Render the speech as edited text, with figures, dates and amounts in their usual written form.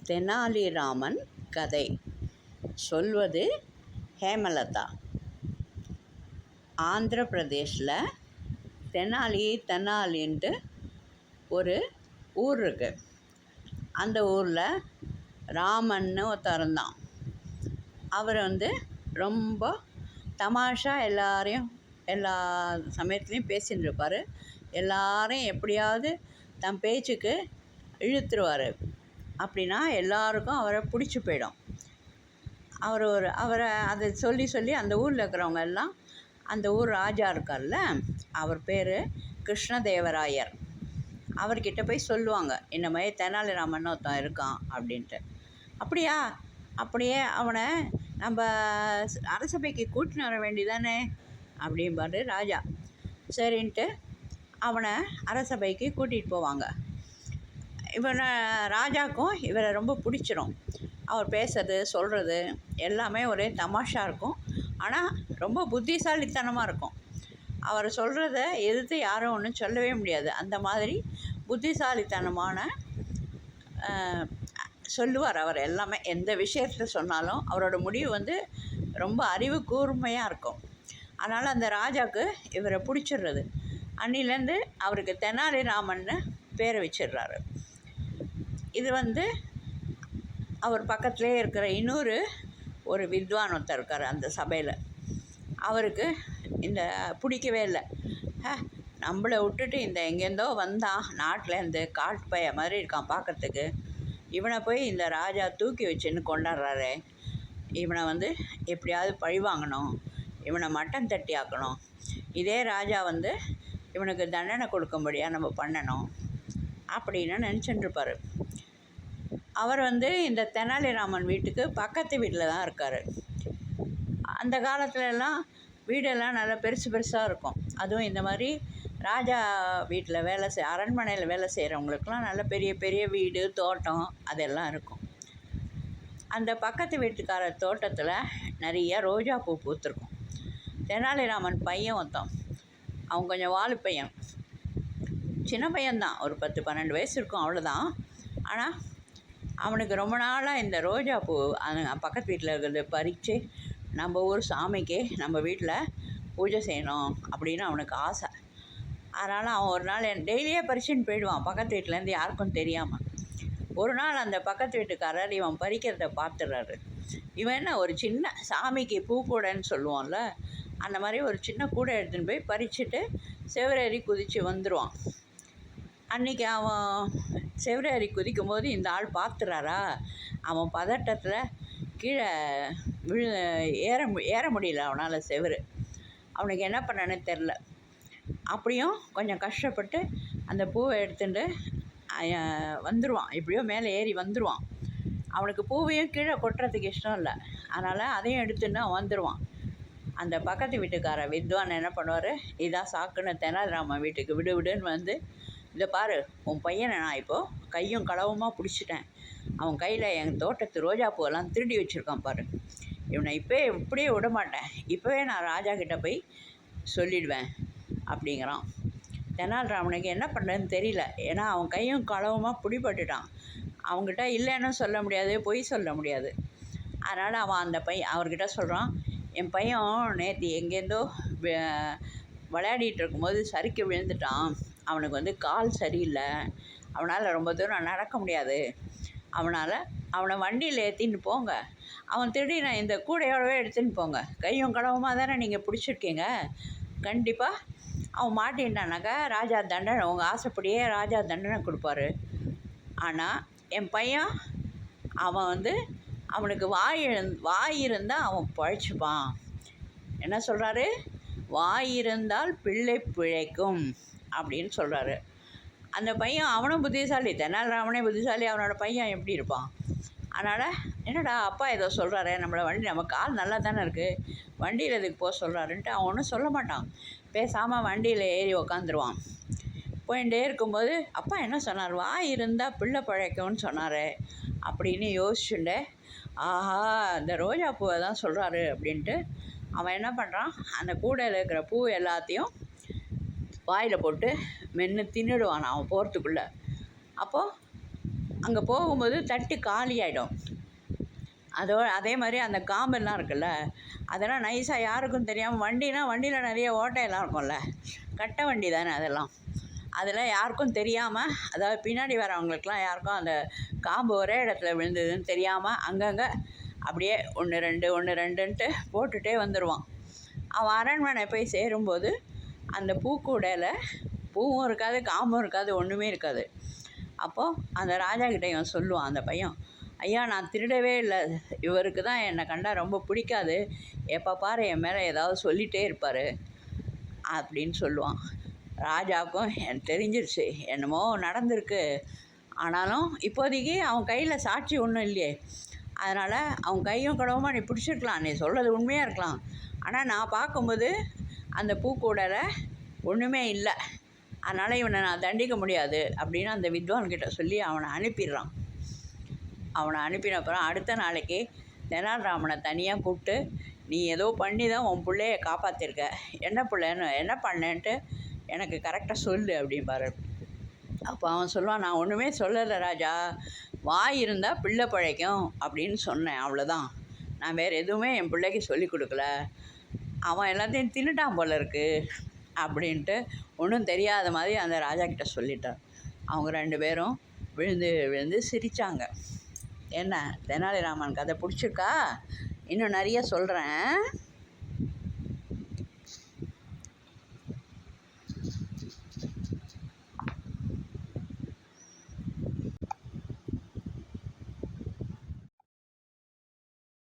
தெனாலிராமன் கதை. சொல்வது ஹேமலதா. ஆந்திர பிரதேஷில் தெனாலின்ட்டு ஒரு ஊர் இருக்குது. அந்த ஊரில் ராமன்னு ஒருத்தர் இருந்தான். அவர் ரொம்ப தமாஷா எல்லா சமயத்துலேயும் பேசின்னு இருப்பார். எல்லாரையும் எப்படியாவது தன் பேச்சுக்கு இழுத்துருவார். அப்படின்னா எல்லாருக்கும் அவரை பிடிச்சி போயிடும். அவரை அதை சொல்லி அந்த ஊரில் இருக்கிறவங்க எல்லாம், அந்த ஊர் ராஜா இருக்கார்ல, அவர் பேர் கிருஷ்ணதேவராயர். அவர்கிட்ட போய் சொல்லுவாங்க, இந்த மாதிரி தெனாலிராமன் ஒருத்தன் இருக்கான் அப்படின்ட்டு. அப்படியே அவனை நம்ம அரசபைக்கு கூட்டின்னு வர வேண்டியதானே அப்படின்பாரு ராஜா. சரின்ட்டு அவனை அரசபைக்கு கூட்டிகிட்டு போவாங்க. ராஜாவுக்கும் இவரை ரொம்ப பிடிச்சிரும். அவர் பேசுறது சொல்கிறது எல்லாமே ஒரே தமாஷா இருக்கும். ஆனால் ரொம்ப புத்திசாலித்தனமாக இருக்கும். அவர் சொல்கிறத எதிர்த்து யாரும் ஒன்றும் சொல்லவே முடியாது. அந்த மாதிரி புத்திசாலித்தனமான சொல்லுவார் அவர். எல்லாமே எந்த விஷயத்தில் சொன்னாலும் அவரோட முடிவு ரொம்ப அறிவு கூர்மையாக இருக்கும். அதனால் அந்த ராஜாவுக்கு இவரை பிடிச்சிடுறது. அன்னிலேருந்து அவருக்கு தெனாலிராமன்னு பேரை வச்சிடுறாரு. இது அவர் பக்கத்துலேயே இருக்கிற இன்னொரு ஒரு வித்வான் ஒருத்தர் இருக்கார் அந்த சபையில். அவருக்கு இந்த பிடிக்கவே இல்லை. நம்மளை விட்டுட்டு இந்த எங்கேருந்தோ வந்தான், நாட்டிலேருந்து காட்டு பைய மாதிரி இருக்கான் பார்க்கறதுக்கு, இவனை போய் இந்த ராஜா தூக்கி வச்சுன்னு கொண்டாடுறாரு. இவனை எப்படியாவது பழி வாங்கணும், இவனை மட்டன் தட்டி ஆக்கணும், இதே ராஜா இவனுக்கு தண்டனை கொடுக்கும்படியாக நம்ம பண்ணணும் அப்படின்னு நினச்சிட்டுருப்பார். அவர் இந்த தெனாலிராமன் வீட்டுக்கு பக்கத்து வீட்டில் தான் இருக்கார். அந்த காலத்துலலாம் வீடெல்லாம் நல்லா பெருசாக இருக்கும். அதுவும் இந்த மாதிரி ராஜா வீட்டில் அரண்மனையில் வேலை செய்கிறவங்களுக்குலாம் நல்ல பெரிய பெரிய வீடு, தோட்டம் அதெல்லாம் இருக்கும். அந்த பக்கத்து வீட்டுக்கார தோட்டத்தில் நிறைய ரோஜா பூ பூத்துருக்கும். தெனாலிராமன் பையன் ஒருத்தன், அவன் கொஞ்சம் வாலு பையன், சின்ன பையன்தான், ஒரு 10-12 வயசு இருக்கும், அவ்வளோதான். ஆனால் அவனுக்கு ரொம்ப நாளாக இந்த ரோஜா பூ பக்கத்து வீட்டில் இருக்கிறது பறித்து நம்ம ஊர் சாமிக்கு நம்ம வீட்டில் பூஜை செய்யணும் அப்படின்னு அவனுக்கு ஆசை. அதனால் அவன் ஒரு நாள் டெய்லியே பறிச்சுன்னு போயிடுவான் பக்கத்து வீட்டிலேருந்து, யாருக்கும் தெரியாமல். ஒரு நாள் அந்த பக்கத்து வீட்டுக்காரர் இவன் பறிக்கிறத பார்த்துடுறாரு. இவன் என்ன ஒரு சின்ன சாமிக்கு பூ கூடைன்னு சொல்லுவோம்ல, அந்த மாதிரி ஒரு சின்ன கூடை எடுத்துன்னு போய் பறிச்சுட்டு செவரேறி குதித்து வந்துடுவான். அன்றைக்கி அவன் செவரேறி குதிக்கும் போது இந்த ஆள் பார்த்துறாரா. அவன் பதட்டத்தில் கீழே ஏற முடியல அவனால் செவரு. அவனுக்கு என்ன பண்ணனே தெரில. அப்படியும் கொஞ்சம் கஷ்டப்பட்டு அந்த பூவை எடுத்துட்டு வந்துடுவான். எப்படியோ மேலே ஏறி வந்துடுவான். அவனுக்கு பூவையும் கீழே கொட்டுறதுக்கு இஷ்டம் இல்லை. அதனால் அதையும் எடுத்துன்னு அவன் வந்துடுவான். அந்த பக்கத்து வீட்டுக்கார வித்வான் என்ன பண்ணுவார், இதான் சாக்குன்னு தெனாலிராமன் வீட்டுக்கு விடுன்னு இதை பாரு, உன் பையனை நான் இப்போது கையும் களவுமாக பிடிச்சிட்டேன். அவன் கையில் என் தோட்டத்து ரோஜா பூவெல்லாம் திருடி வச்சுருக்கான் பாரு. இவனை இப்படியே விட மாட்டேன், இப்போவே நான் ராஜா கிட்டே போய் சொல்லிடுவேன் அப்படிங்கிறான். தெனாலிராமனுக்கு என்ன பண்ணுறதுன்னு தெரியல. ஏன்னா அவன் கையும் களவுமாக பிடிபட்டுட்டான். அவங்ககிட்ட இல்லைன்னு சொல்ல முடியாது, பொய் சொல்ல முடியாது. அதனால் அவன் அவர்கிட்ட சொல்கிறான், என் பையன் நேற்று எங்கேருந்தோ விளையாடிட்டு இருக்கும்போது சறுக்கி விழுந்துட்டான். அவனுக்கு கால் சரியில்லை, அவனால் ரொம்ப தூரம் நடக்க முடியாது. அவனை வண்டியில் ஏற்றின்னு போங்க. அவன் திடீர்னு இந்த கூடையோடவே எடுத்துன்னு போங்க. கையும் களவுமாக தானே நீங்கள் பிடிச்சிருக்கீங்க. கண்டிப்பாக அவன் மாட்டின்ட்டானாக்கா ராஜா தண்டனை, உங்கள் ஆசைப்படியே ராஜா தண்டனை கொடுப்பாரு. ஆனால் என் பையன் அவன் அவனுக்கு வாய் இருந்தால் அவன் பழைச்சிப்பான். என்ன சொல்கிறாரு, வாய் இருந்தால் பிள்ளை பிழைக்கும் அப்படின்னு சொல்கிறாரு. அந்த பையன் அவனும் புத்திசாலி, தெனாலிராமனே புத்திசாலி, அவனோட பையன் எப்படி இருப்பான். அதனால் என்னடா அப்பா ஏதோ சொல்கிறாரு, நம்ம கால் நல்லா தானே இருக்குது, வண்டியில் எதுக்கு போக சொல்கிறாருன்ட்டு அவன் ஒன்றும் சொல்ல மாட்டான். பேசாமல் வண்டியில் ஏறி உக்காந்துருவான். போயிட்டே இருக்கும்போது அப்பா என்ன சொன்னார், வாய் இருந்தால் பிள்ளை பழைக்கும்னு சொன்னார் அப்படின்னு யோசிச்சுட்டு, ஆஹா இந்த ரோஜா பூவை தான் சொல்கிறாரு அப்படின்ட்டு அவன் என்ன பண்ணுறான், அந்த கூடையில் இருக்கிற பூ எல்லாத்தையும் வாயில் போட்டு மென்று தின்னுடுவான் அவன் போகிறதுக்குள்ளே. அப்போது அங்கே போகும்போது தட்டு காலியாகிடும். அதே மாதிரி அந்த காம்பெல்லாம் இருக்குல்ல, அதெல்லாம் நைஸாக யாருக்கும் தெரியாமல் வண்டியில் நிறைய ஓட்டையெல்லாம் இருக்கும்ல, கட்டை வண்டி தானே அதெல்லாம் யாருக்கும் தெரியாமல், அதாவது பின்னாடி வரவங்களுக்குலாம் யாருக்கும் அந்த காம்பு ஒரே இடத்துல விழுந்ததுன்னு தெரியாமல் அங்கங்கே அப்படியே 1 2 1 2ன்ட்டு போட்டுகிட்டே வந்துடுவான். அவன் அரண்மனை போய் சேரும்போது அந்த பூக்கூடையில் பூவும் இருக்காது, காம்பும் இருக்காது, ஒன்றுமே இருக்காது. அப்போது அந்த ராஜா கிட்டே இவன் சொல்லுவான், அந்த பையன், ஐயா நான் திருடவே இல்லை, இவருக்கு தான் என்னை கண்டா ரொம்ப பிடிக்காது, எப்போ பாரு என் மேலே ஏதாவது சொல்லிகிட்டே இருப்பார் அப்படின்னு சொல்லுவான். ராஜாவுக்கும் எனக்கு தெரிஞ்சிருச்சு, என்னமோ நடந்திருக்கு, ஆனாலும் இப்போதைக்கு அவன் கையில் சாட்சி ஒன்றும் இல்லையே, அதனால் அவன் கையும் கடவுமா நீ பிடிச்சிருக்கலாம், நீ சொல்கிறது உண்மையாக இருக்கலாம், ஆனால் நான் பார்க்கும்போது அந்த பூக்கூடையில் ஒன்றுமே இல்லை, அதனால் இவனை நான் தண்டிக்க முடியாது அப்படின்னு அந்த வித்வான்கிட்ட சொல்லி அவனை அனுப்பிடுறான். அவனை அனுப்பின அப்புறம் அடுத்த நாளைக்கு தெனாலிராமனை தனியாக கூப்பிட்டு, நீ ஏதோ பண்ணி தான் உன் பிள்ளைய காப்பாற்றிருக்க, என்ன பண்ணேன்ட்டு எனக்கு கரெக்டாக சொல்லு அப்படின்பாரு. அப்போ அவன் சொல்லுவான், நான் ஒன்றுமே சொல்லலை ராஜா, வாய் இருந்தால் பிள்ளை பிழைக்கும் அப்படின்னு சொன்னேன், அவ்வளோதான், நான் வேறு எதுவுமே என் பிள்ளைக்கு சொல்லி கொடுக்கல, அவன் எல்லாத்தையும் தின்னுட்டான் போல இருக்கு அப்படின்ட்டு ஒன்றும் தெரியாத மாதிரி அந்த ராஜா கிட்ட சொல்லிட்டான். அவங்க 2 பேரும் விழுந்து விழுந்து சிரித்தாங்க. என்ன தெனாலிராமன் கதை பிடிச்சிருக்கா? இன்னும் நிறைய சொல்கிறேன்.